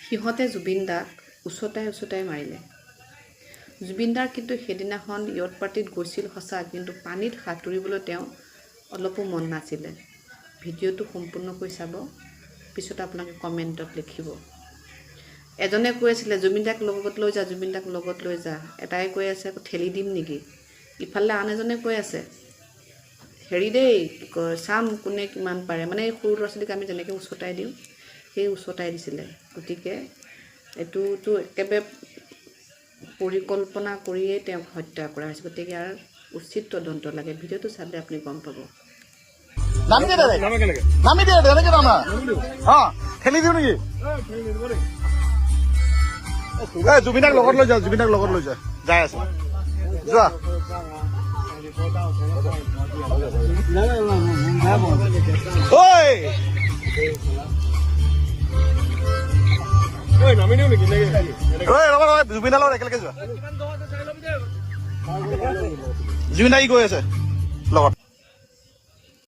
সিহঁতে জুবিন দাক উচতাই মাৰিলে। জুবিন দাৰ কিন্তু সেইদিনাখন য়ট পাৰ্টিত গৈছিল সঁচা, কিন্তু পানীত সাঁতুৰিবলৈ তেওঁ অলপো মন নাছিলে। ভিডিঅ'টো সম্পূৰ্ণকৈ চাব, পিছত আপোনালোকে কমেণ্টত লিখিব। এজনে কৈ আছিলে জুবিন দাক লগত লৈ যা, জুবিন দাক লগত লৈ যা। এটাই কৈ আছে ঠেলি দিম নেকি। ইফালে আন এজনে কৈ আছে হেৰি দেই চাম কোনে কিমান পাৰে, মানে সৰু ল'ৰা ছোৱালীক আমি যেনেকৈ উচতাই দিওঁ সেই উচতাই দিছিলে। গতিকে এইটোতো একেবাৰে পৰিকল্পনা কৰিয়েই তেওঁক হত্যা কৰা হৈছে। গতিকে ইয়াৰ উচিত তদন্ত লাগে। ভিডিঅ'টো চালে আপুনি গম পাব। জুবিনাক লগত লৈ যা, জুবিনাক লগত লৈ যা, যাই আছে যোৱা। জুবিনাৰ লগত একেলগে যোৱা। জুবিন দা কি কৈ আছে?